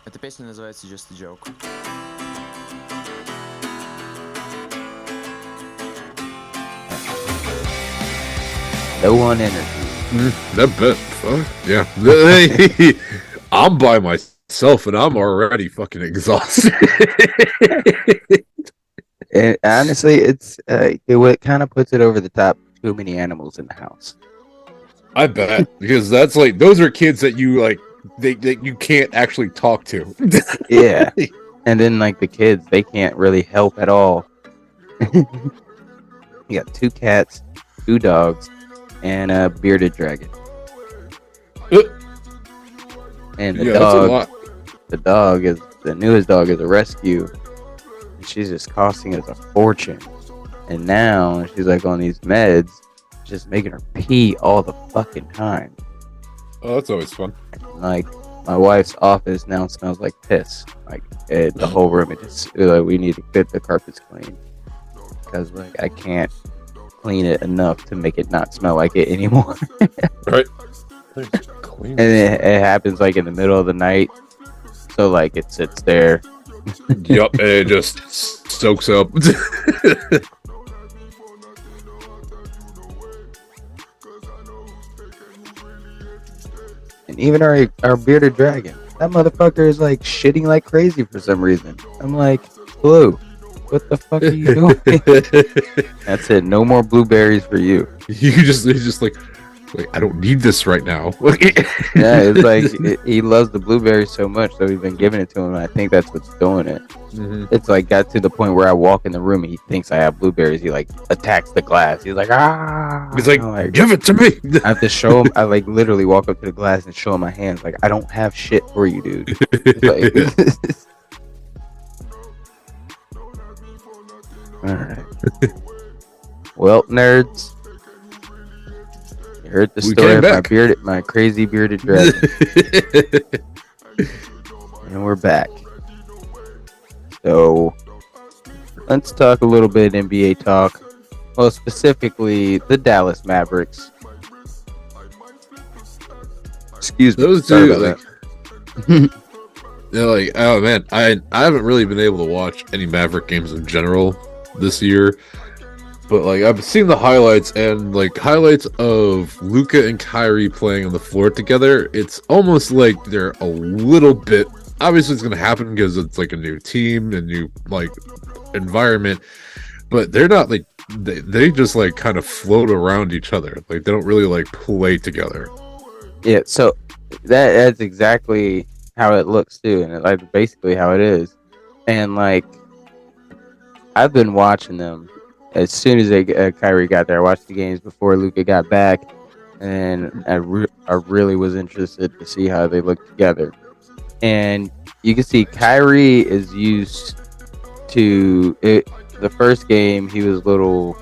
Эта песня называется Just a Joke. No one energy. That bet. Fuck. Yeah. I'm by myself and I'm already fucking exhausted. And honestly, it kind of puts it over the top. Too many animals in the house. I bet. Because that's like, those are kids that you like, that you can't actually talk to. Yeah. And then like the kids, they can't really help at all. You got 2 cats, 2 dogs, and a bearded dragon. And the newest dog is a rescue. And she's just costing us a fortune. And now she's like on these meds, just making her pee all the fucking time. Oh, that's always fun. Like my wife's office now smells like piss. Like the whole room, it just like we need to get the carpets clean because like I can't clean it enough to make it not smell like it anymore. Right. And it happens like in the middle of the night, so like it sits there. Yup, and it just soaks up. And even our bearded dragon, that motherfucker is like shitting like crazy for some reason. I'm like, Blue, what the fuck are you doing? That's it. No more blueberries for you. He's just like I don't need this right now. Yeah, it's like he loves the blueberries so much, so we've been giving it to him. And I think that's what's doing it. Mm-hmm. It's like got to the point where I walk in the room and he thinks I have blueberries. He like attacks the glass. He's like, ah. He's like, give it to me. I have to show him. I like literally walk up to the glass and show him my hands. Like, I don't have shit for you, dude. Like, all right. Well, nerds. You heard the story of my crazy bearded dragon. And we're back. So let's talk a little bit NBA talk. Well, specifically the Dallas Mavericks. Excuse me. Those two, like, they're like, oh man, I haven't really been able to watch any Maverick games in general this year. But like I've seen the highlights and like highlights of Luka and Kyrie playing on the floor together. It's almost like they're a little bit. Obviously, it's going to happen because it's like a new team, a new like environment. But they're not like they just like kind of float around each other. Like they don't really like play together. Yeah, so that's exactly how it looks too, and like basically how it is. And like I've been watching them. As soon as Kyrie got there, I watched the games before Luka got back, and I really was interested to see how they look together. And you can see Kyrie is used to it. The first game, he was a little.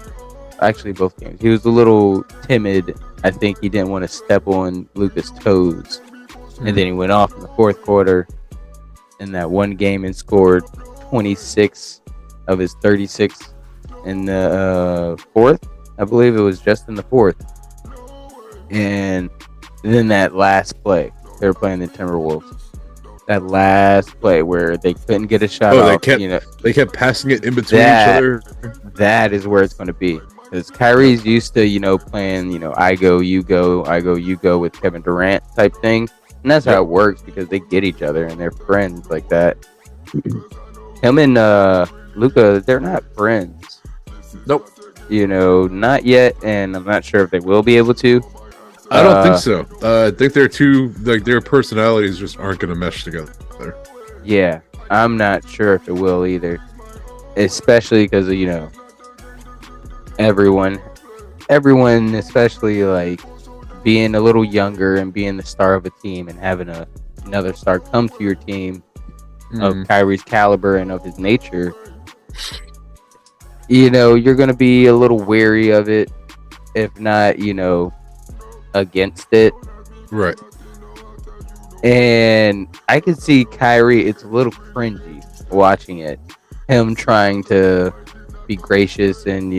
Actually, both games, he was a little timid. I think he didn't want to step on Luka's toes, and then he went off in the fourth quarter in that one game and scored 26 of his 36. In the fourth, I believe it was just in the fourth. And then that last play, they were playing the Timberwolves. That last play where they couldn't get a shot off. They kept passing it in between each other. That is where it's going to be. Because Kyrie's used to, playing, I go, you go, I go, you go with Kevin Durant type thing. And that's how it works because they get each other and they're friends like that. Him and Luka, they're not friends. Nope. Not yet, and I'm not sure if they will be able to. I don't think so. I think they're too, like, their personalities just aren't going to mesh together. Yeah, I'm not sure if it will either. Especially because, everyone, especially, like, being a little younger and being the star of a team and having another star come to your team of Kyrie's caliber and of his nature. You're going to be a little wary of it, if not, against it. Right. And I can see Kyrie, it's a little cringy watching it him trying to be gracious and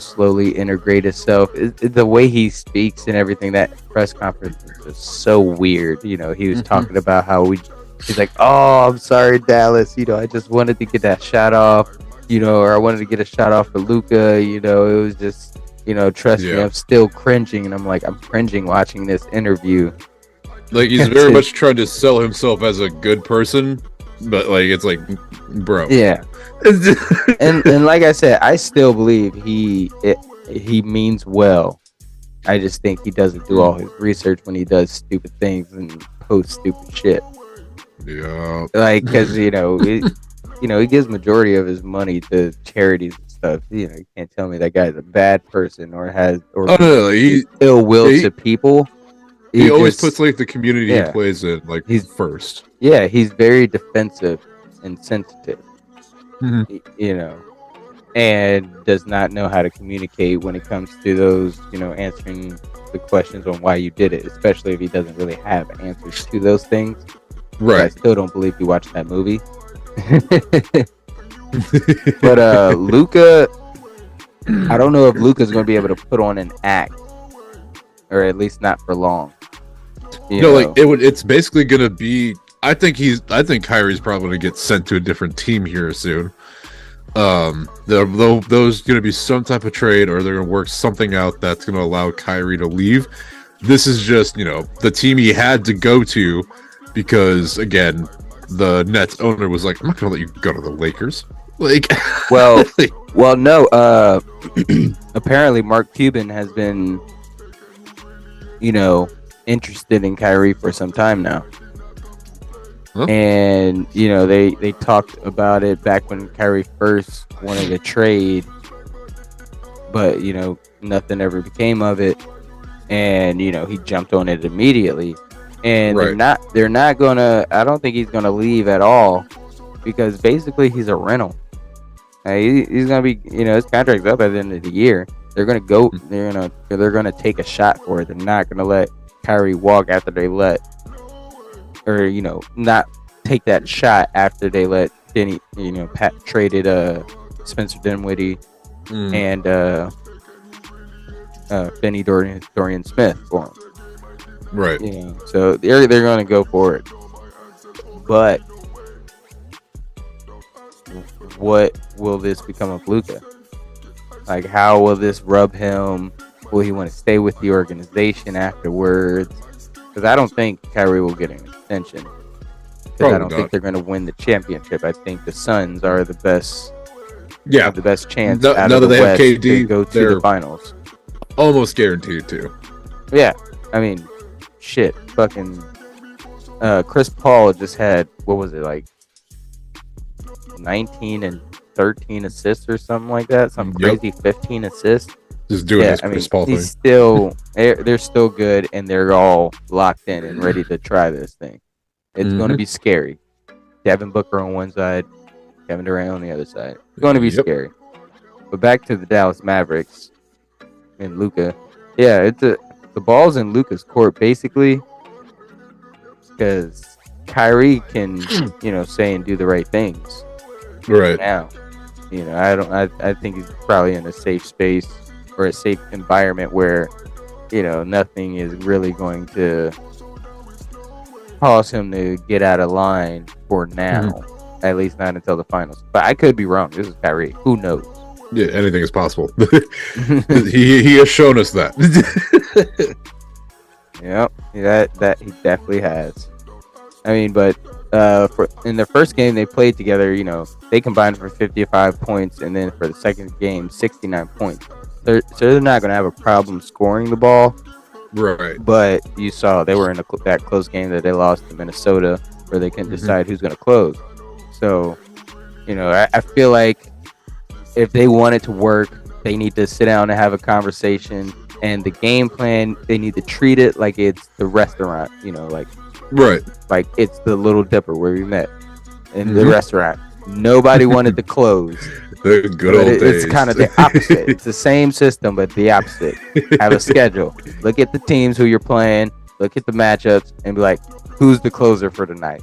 slowly integrate himself. The way he speaks and everything, that press conference was just so weird. He was talking about how he's like, oh, I'm sorry, Dallas. I just wanted to get that shot off, or I wanted to get a shot off for Luka. It was just, trust me, I'm still cringing. And I'm like, I'm cringing watching this interview. Like, he's very much trying to sell himself as a good person, but like, it's like, bro. Yeah. and like I said, I still believe he means well. I just think he doesn't do all his research when he does stupid things and posts stupid shit. Yeah. Like, because he gives majority of his money to charities and stuff. You can't tell me that guy's a bad person or ill will to people. He always puts like the community he plays in he's first. Yeah, he's very defensive and sensitive. And does not know how to communicate when it comes to those, answering the questions on why you did it, especially if he doesn't really have answers to those things. Right. I still don't believe you watched that movie. But Luka, I don't know if Luka's going to be able to put on an act, or at least not for long. It's basically going to be. I think Kyrie's probably going to get sent to a different team here soon. Those going to be some type of trade, or they're going to work something out that's going to allow Kyrie to leave. This is just, the team he had to go to because, again, the Nets owner was like, I'm not going to let you go to the Lakers. Like, well, no. Apparently, Mark Cuban has been, interested in Kyrie for some time now. And they talked about it back when Kyrie first wanted to trade, but nothing ever became of it. And he jumped on it immediately. And they're not gonna. I don't think he's gonna leave at all, because basically he's a rental. He's gonna be. His contract's up at the end of the year. They're gonna go. They're gonna take a shot for it. They're not gonna let Kyrie walk after they not take that shot after they let Denny, Pat traded Spencer Dinwiddie and Benny Dorian Smith for him. Right. So they're going to go for it. But what will this become of Luka? Like, how will this rub him? Will he want to stay with the organization afterwards? Because I don't think Kyrie will get an extension. Because I don't think they're going to win the championship. I think the Suns are the best. Yeah, have the best chance out of the West have KD, to go to the finals. Almost guaranteed to. Yeah, I mean, shit, fucking. Chris Paul just had, what was it, like 19 and 13 assists or something like that. Some crazy 15 assists. Just doing his Chris Paul thing. They're still good, and they're all locked in and ready to try this thing. It's going to be scary. Devin Booker on one side, Kevin Durant on the other side. It's going to be scary. But back to the Dallas Mavericks and Luka. Yeah, the ball's in Luka's court basically, because Kyrie can, say and do the right things. Right now, I think he's probably in a safe space or a safe environment where, nothing is really going to cause him to get out of line for now. At least not until the finals. But I could be wrong. This is Kyrie. Who knows? Yeah, anything is possible. he has shown us that. Yep, that he definitely has. I mean, but in the first game they played together, they combined for 55 points, and then for the second game, 69 points. So they're not going to have a problem scoring the ball. Right. But you saw they were in that close game that they lost to Minnesota, where they couldn't decide who's going to close. So, I feel like if they want it to work, they need to sit down and have a conversation. And the game plan, they need to treat it like it's the restaurant, right, like it's the Little Dipper where we met in the restaurant. Nobody wanted to close. The good old days. It's kind of the opposite. It's the same system, but the opposite. Have a schedule. Look at the teams who you're playing. Look at the matchups, and be like, who's the closer for tonight?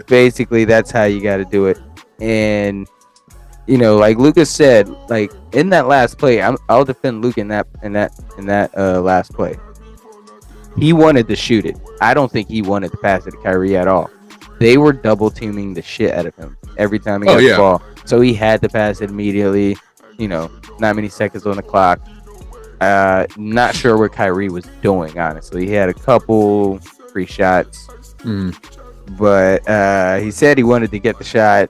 Basically that's how you got to do it. And like Lucas said, like in that last play, I'll defend Luke in that last play. He wanted to shoot it. I don't think he wanted to pass it to Kyrie at all. They were double teaming the shit out of him every time he got the ball. So he had to pass it immediately. Not many seconds on the clock. Not sure what Kyrie was doing, honestly. He had a couple free shots. But he said he wanted to get the shot,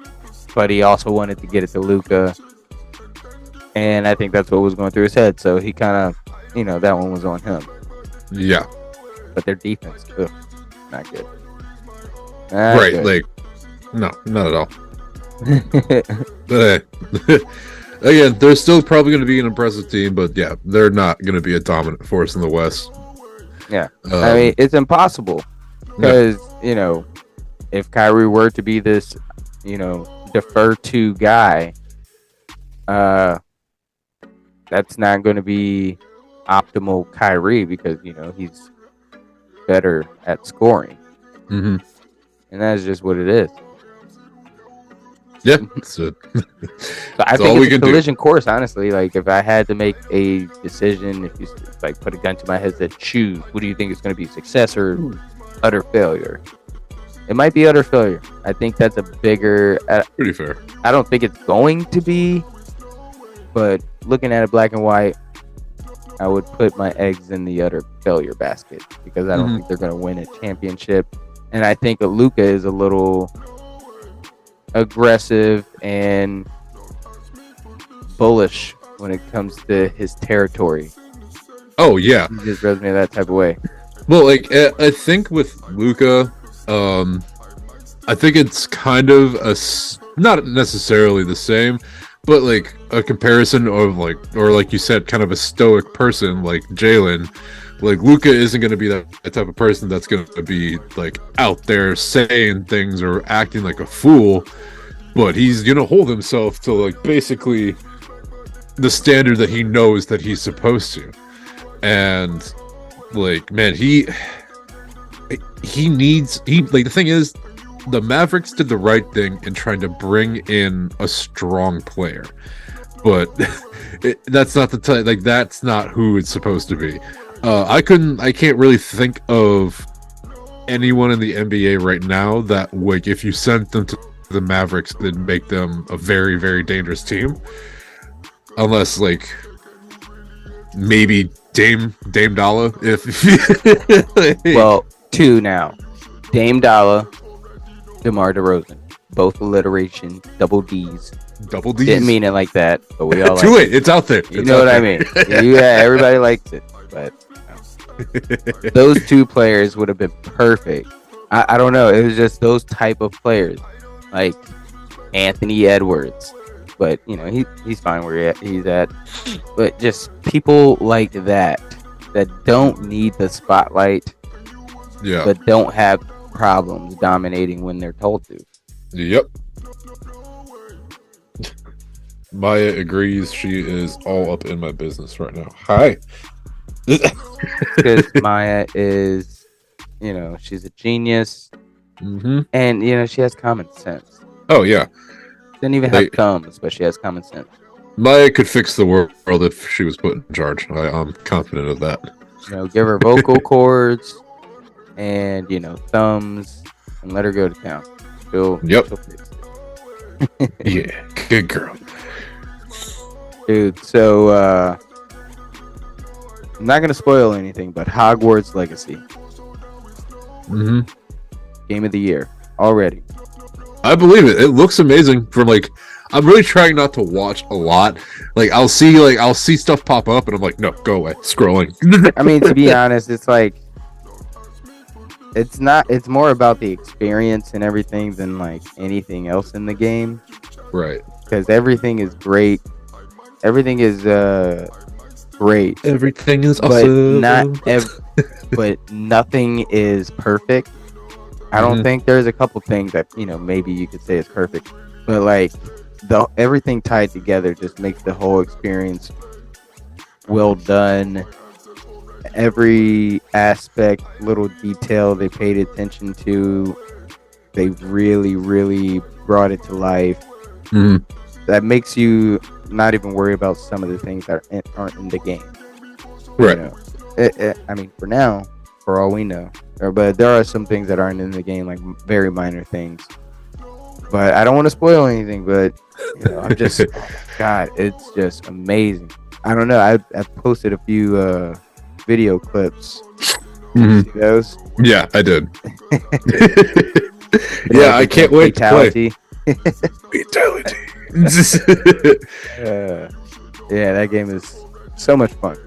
but he also wanted to get it to Luka. And I think that's what was going through his head. So he kind of, that one was on him. Yeah. But their defense, not good. Like, no, not at all. But again, they're still probably going to be an impressive team, but yeah, they're not going to be a dominant force in the West. Yeah. I mean, it's impossible because, if Kyrie were to be this, defer to guy, that's not going to be optimal Kyrie because, he's better at scoring. Mm-hmm. And that's just what it is. Yeah. So I think it's a collision course, honestly. Like, if I had to make a decision, if you like put a gun to my head that choose, what do you think is going to be success or utter failure? It might be utter failure. I think that's a bigger... pretty fair. I don't think it's going to be, but looking at it black and white, I would put my eggs in the utter failure basket because I don't think they're going to win a championship. And I think Luka is a little aggressive and bullish when it comes to his territory. Oh, yeah. He just rubs me that type of way. Well, like, I think with Luka, I think it's kind of not necessarily the same, but like a comparison of like you said, kind of a stoic person like Jalen. Like, Luka isn't going to be that type of person that's going to be like out there saying things or acting like a fool, but he's going to hold himself to like basically the standard that he knows that he's supposed to. And like, man, the thing is, the Mavericks did the right thing in trying to bring in a strong player, but that's not the type. Like, that's not who it's supposed to be. I can't really think of anyone in the NBA right now that, like, if you sent them to the Mavericks, it'd make them a very, very dangerous team. Unless, like, maybe Dame Dalla. Well, two now. Dame Dalla, DeMar DeRozan. Both alliteration, double D's. Double D's? Didn't mean it like that, but we all like Too late. It's out there. You know what I mean. Yeah, everybody likes it. But those two players would have been perfect. I don't know. It was just those type of players. Like Anthony Edwards. But, he's fine where he's at. But just people like that don't need the spotlight. Yeah. But don't have problems dominating when they're told to. Yep. Maya agrees. She is all up in my business right now. Hi. Because Maya is, she's a genius. Mm-hmm. And, she has common sense. Oh, yeah. Doesn't even have thumbs, but she has common sense. Maya could fix the world if she was put in charge. I'm confident of that. Give her vocal cords and, thumbs and let her go to town. She'll fix it. Yeah, good girl. Dude, so I'm not going to spoil anything, but Hogwarts Legacy. Mm-hmm. Game of the year already. I believe it. It looks amazing. I'm really trying not to watch a lot. Like, I'll see stuff pop up, and I'm like, no, go away. Scrolling. I mean, to be honest, it's like it's more about the experience and everything than like anything else in the game. Right. Because everything is great. Everything is great. Everything is awesome. But nothing is perfect. I don't think there's a couple things that, maybe you could say is perfect, but like everything tied together just makes the whole experience well done. Every aspect, little detail they paid attention to, they really, really brought it to life. Mhm. That makes you not even worry about some of the things that aren't in the game. Right. You know, I mean, for now, for all we know, but there are some things that aren't in the game, like very minor things. But I don't want to spoil anything. But you know, I'm just, God, it's just amazing. I don't know. I posted a few video clips. Mhm. See those? Yeah, I did. Yeah, Yeah, I can't wait to play. Fatality. Fatality. Yeah, that game is so much fun.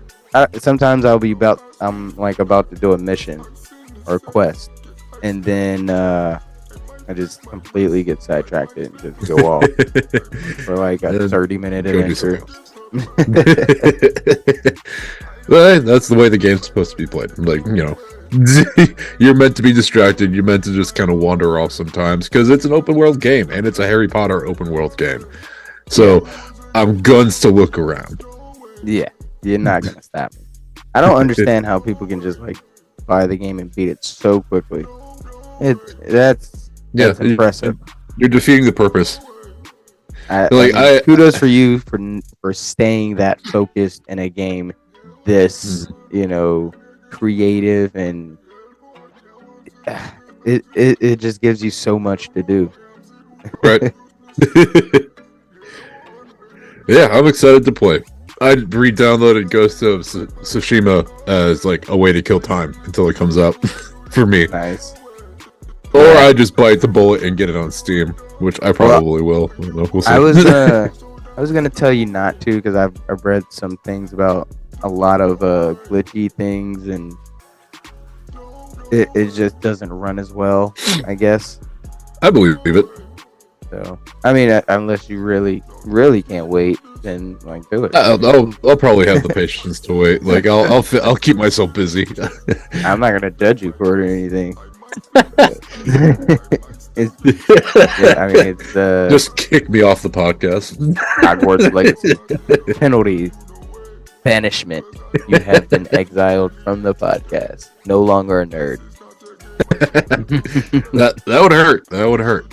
Sometimes I'm like about to do a mission or quest, and then I just completely get sidetracked and just go off for like a 30-minute Go do adventure. Well, hey, that's the way the game's supposed to be played. Like, you know, you're meant to be distracted. You're meant to just kind of wander off sometimes because it's an open world game and it's a Harry Potter open world game. So I'm guns to look around. Yeah, you're not gonna stop me. I don't understand how people can just like buy the game and beat it so quickly. That's impressive. You're defeating the purpose. I mean, kudos for you for staying that focused in a game this creative, and it just gives you so much to do. Right. Yeah, I'm excited to play. I re-downloaded Ghost of Tsushima as like a way to kill time until it comes out for me. Nice. Or I just bite the bullet and get it on Steam, which I probably will. We'll see. I was gonna tell you not to because I've read some things about a lot of glitchy things, and it just doesn't run as well, I guess. I believe it. So I mean, unless you really can't wait, then like do it. I'll probably have the patience to wait. Like I'll keep myself busy. I'm not gonna judge you for it or anything. It's just kick me off the podcast. Hogwarts Legacy penalty, banishment. You have been exiled from the podcast. No longer a nerd. that would hurt. That would hurt.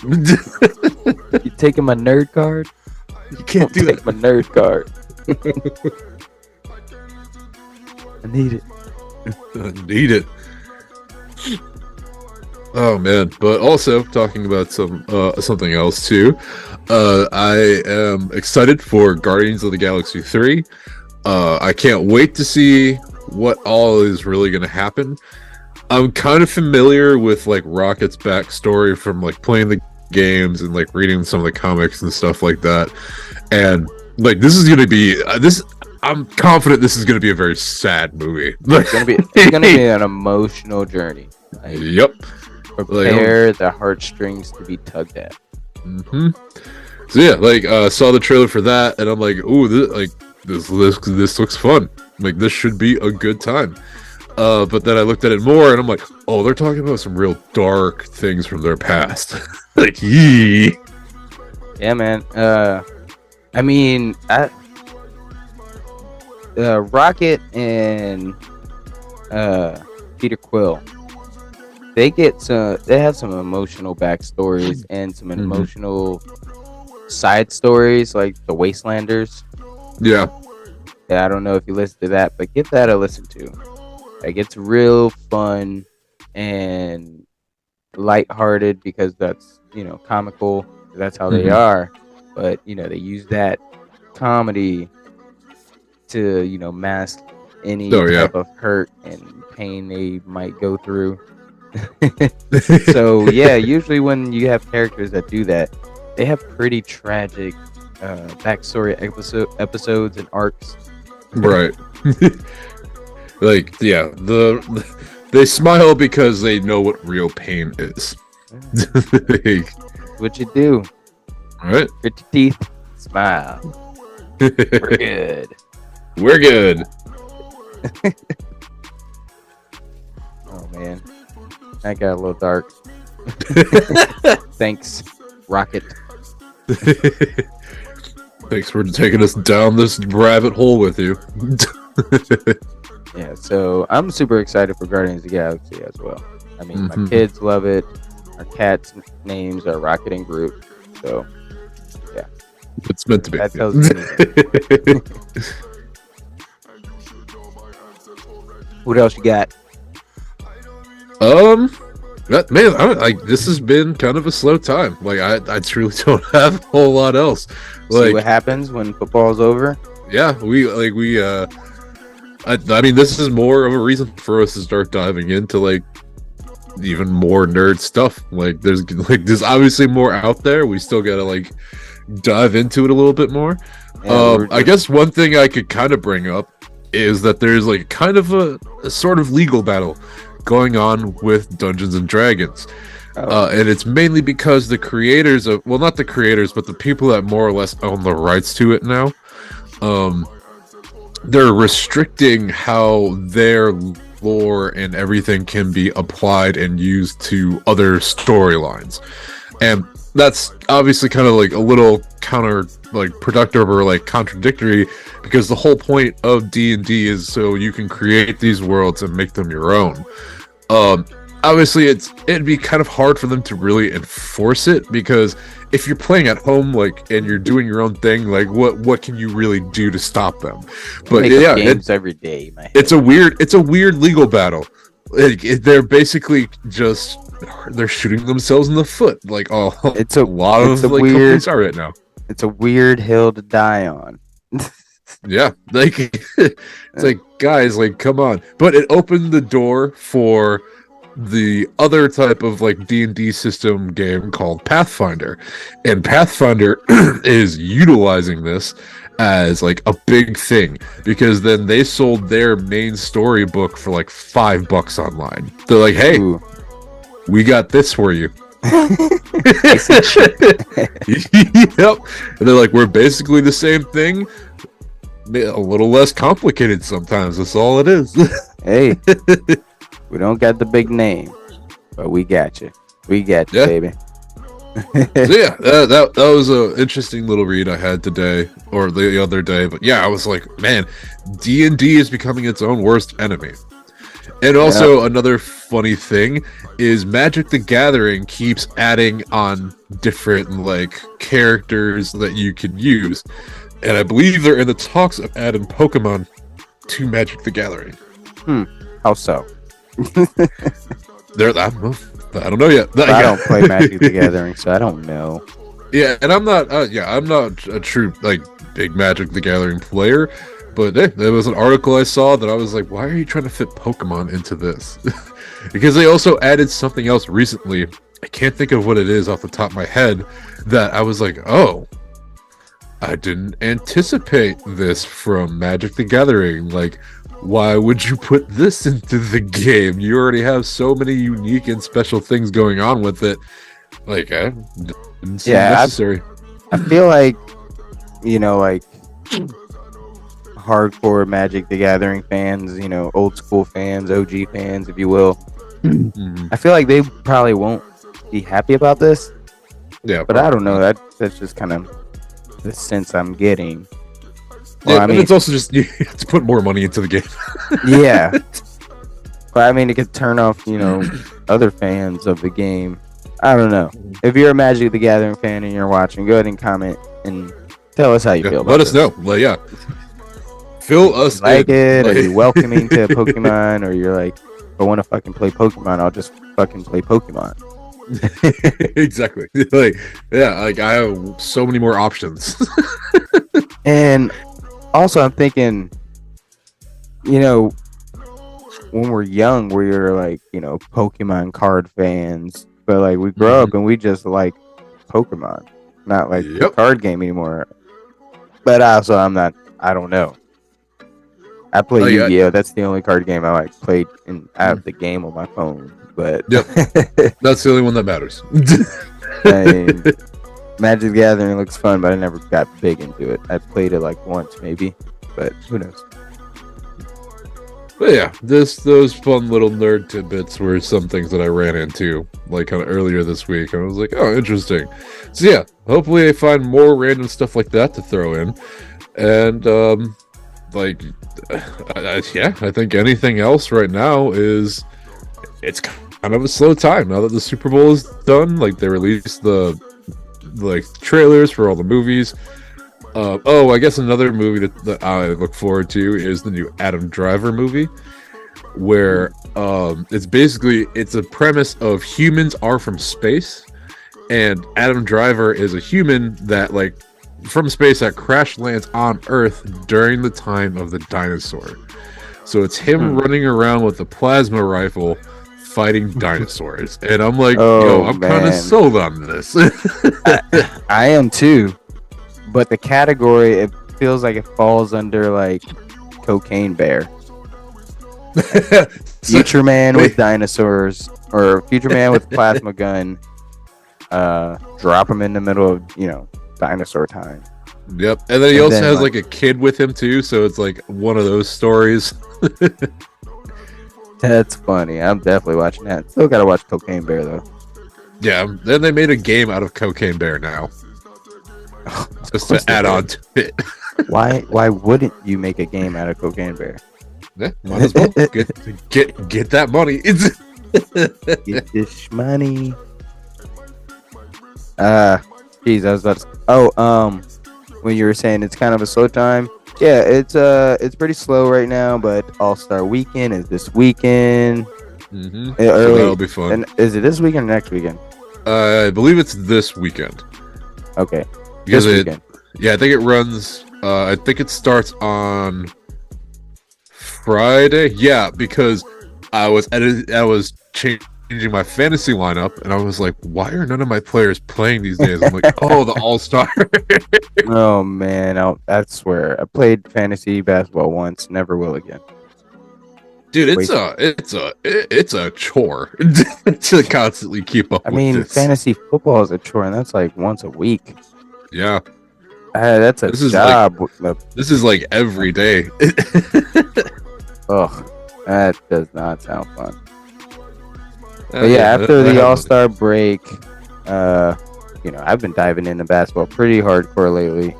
You taking my nerd card? You can't take my nerd card. I need it. I need it. Oh man! But also talking about something else too. I am excited for Guardians of the Galaxy 3. I can't wait to see what all is really going to happen. I'm kind of familiar with like Rocket's backstory from like playing the games and like reading some of the comics and stuff like that. And like this is going to be I'm confident this is going to be a very sad movie. It's going to be an emotional journey. Like, yep. Prepare the heartstrings to be tugged at. Mm-hmm. So yeah, like saw the trailer for that, and I'm like, ooh, this looks fun. Like this should be a good time. But then I looked at it more, and I'm like, oh, they're talking about some real dark things from their past. Like, yee. Yeah, man. I mean, Rocket and Peter Quill. They have some emotional backstories and some emotional side stories, like the Wastelanders. Yeah. I don't know if you listen to that, but give that a listen to. Like, it's real fun and lighthearted because that's, comical. That's how they are. But, they use that comedy to, mask any type of hurt and pain they might go through. So yeah, usually when you have characters that do that, they have pretty tragic backstory episodes and arcs. Right. Like, yeah, they smile because they know what real pain is. What you do? Right. Grit your teeth, smile. We're good. We're good. Oh man. That got a little dark. Thanks, Rocket. Thanks for taking us down this rabbit hole with you. Yeah, so I'm super excited for Guardians of the Galaxy as well. I mean, my kids love it. Our cats' names are Rocket and Groot. So, yeah. It's meant to be. That tells me anything. What else you got? Man, like this has been kind of a slow time. Like I truly don't have a whole lot else. Like, See what happens when football's over? yeah, I mean, this is more of a reason for us to start diving into like even more nerd stuff. Like there's obviously more out there. We still gotta like dive into it a little bit more. Yeah, I guess one thing I could kind of bring up is that there's like kind of a sort of legal battle going on with Dungeons and Dragons. And it's mainly because the creators of, well, not the creators, but the people that more or less own the rights to it now, they're restricting how their lore and everything can be applied and used to other storylines. And that's obviously kind of like a little productive or like contradictory, because the whole point of D&D is so you can create these worlds and make them your own. Obviously it'd be kind of hard for them to really enforce it, because if you're playing at home, like, and you're doing your own thing, like what can you really do to stop them? But yeah, games every day, man. It's a weird legal battle. They're basically just, they're shooting themselves in the foot, like a lot of companies are right now. It's a weird hill to die on. Yeah, like it's like, guys, like, come on. But it opened the door for the other type of like D&D system game called Pathfinder, and Pathfinder is utilizing this as like a big thing, because then they sold their main storybook for like $5 online. They're like, hey, we got this for you. Yep. And they're like, we're basically the same thing, a little less complicated sometimes. That's all it is. Hey, we don't got the big name, but we got you. We got you, baby. So yeah, that was an interesting little read I had today, or the other day. But yeah, I was like, man, D&D is becoming its own worst enemy. And also another funny thing is Magic the Gathering keeps adding on different like characters that you can use. And I believe they're in the talks of adding Pokemon to Magic the Gathering. How so? I don't know yet. I don't play Magic the Gathering, so I don't know. Yeah, and I'm not a true like big Magic the Gathering player, but there was an article I saw that I was like, why are you trying to fit Pokemon into this? Because they also added something else recently. I can't think of what it is off the top of my head, that I was like, oh, I didn't anticipate this from Magic the Gathering. Like, why would you put this into the game? You already have so many unique and special things going on with it. Like, I didn't seem necessary. I feel like, like hardcore Magic the Gathering fans, old school fans, OG fans, if you will. I feel like they probably won't be happy about this. Yeah, but I don't know. That's just kind of the sense I'm getting. Well, I mean, it's also just you have to put more money into the game. Yeah, but I mean, it could turn off, other fans of the game. I don't know. If you're a Magic the Gathering fan and you're watching, go ahead and comment and tell us how you feel about Let us this. know. Like, yeah, fill us like in. it. Are you welcoming to Pokemon, or you're like, if I want to fucking play Pokemon, I'll just fucking play Pokemon. Exactly. Like, yeah, like I have so many more options. And also, I'm thinking, when we're young, we're like, Pokemon card fans, but like we grow up and we just like Pokemon, not like the card game anymore. But also, I don't know. I play Yu-Gi-Oh! That's the only card game I like played out of the game on my phone. But that's the only one that matters. I mean, Magic the Gathering looks fun, but I never got big into it. I played it like once, maybe, but who knows? But yeah, those fun little nerd tidbits were some things that I ran into like kind of earlier this week, and I was like, oh, interesting. So yeah, hopefully I find more random stuff like that to throw in, and I think anything else right now it's kind of a slow time now that the Super Bowl is done. Like, they released the trailers for all the movies. I guess another movie that I look forward to is the new Adam Driver movie, where it's a premise of humans are from space, and Adam Driver is a human that from space that crash lands on Earth during the time of the dinosaur. So it's him running around with a plasma rifle fighting dinosaurs, and I'm like, I'm kind of sold on this. I am too, but the category, it feels like it falls under like Cocaine Bear. Future Man with dinosaurs, or Future Man with plasma gun. Drop him in the middle of dinosaur time. Yep, and then he also has like a kid with him too, so it's like one of those stories. That's funny. I'm definitely watching that. Still gotta watch Cocaine Bear though. Yeah, then they made a game out of Cocaine Bear now, just to add on to it. Why wouldn't you make a game out of Cocaine Bear? Yeah, might as well get that money. Get this money. Geez, I was about to. When you were saying it's kind of a slow time, yeah, it's pretty slow right now. But All-Star Weekend is this weekend. Mm-hmm. So that'll be fun. And is it this weekend or next weekend? I believe it's this weekend. Okay. Because weekend. Yeah, I think it runs. I think it starts on Friday. Yeah, because I was changing my fantasy lineup, and I was like, why are none of my players playing these days? I'm like, the All-Star. Oh man, I swear, I played fantasy basketball once, never will again. Dude, it's a chore to constantly keep up. I mean, this. Fantasy football is a chore, and that's like once a week. Yeah, that's a job. This is like every day. Ugh, that does not sound fun. But yeah, after the All-Star break, I've been diving into basketball pretty hardcore lately.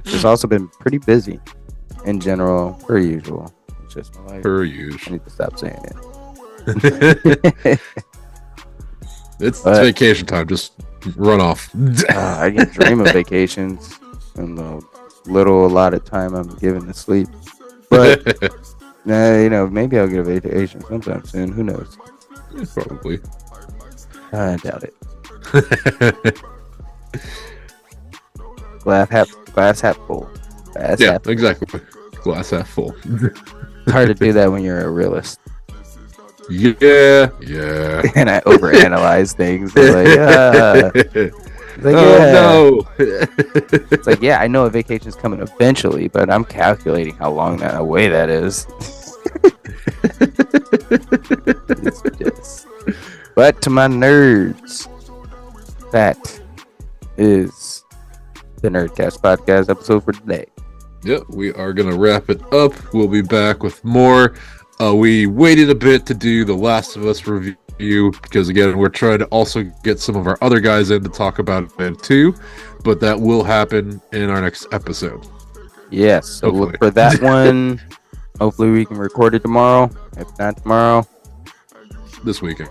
It's also been pretty busy in general, per usual. It's just my life. Per usual. I need to stop saying it. It's vacation time. Just run off. I can dream of vacations and the little allotted time I'm given to sleep. But maybe I'll get a vacation sometime soon. Who knows? Probably. I doubt it. Glass half full. Exactly. Glass half full. It's hard to do that when you're a realist. Yeah. And I overanalyze things. No. It's like, yeah, I know a vacation's coming eventually, but I'm calculating how long that away that is. It's just... But to my nerds, that is the Nerdcast Podcast episode for today. Yep, we are going to wrap it up. We'll be back with more. We waited a bit to do the Last of Us review because, again, we're trying to also get some of our other guys in to talk about it too, but that will happen in our next episode. Yes, so look for that one. Hopefully we can record it tomorrow. If not tomorrow, this weekend.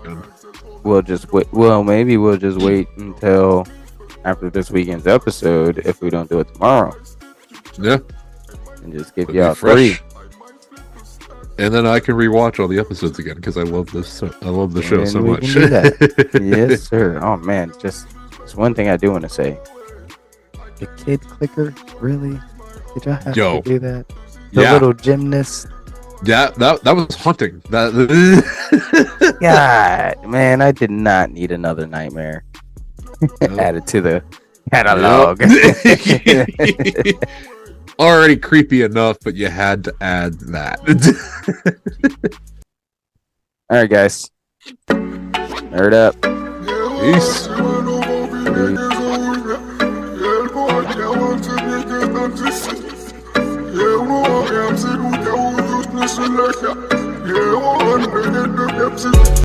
We'll just wait. Well, maybe we'll just wait until after this weekend's episode if we don't do it tomorrow. Yeah. And just give y'all free. And then I can rewatch all the episodes again because I love this. I love the show so much. Yes, sir. Oh man, just one thing I do want to say. The kid clicker, really? Did y'all have to do that? The little gymnast. Yeah, that was haunting. God, man, I did not need another nightmare added to the catalog. Already creepy enough, but you had to add that. All right, guys. Nerd up. Peace.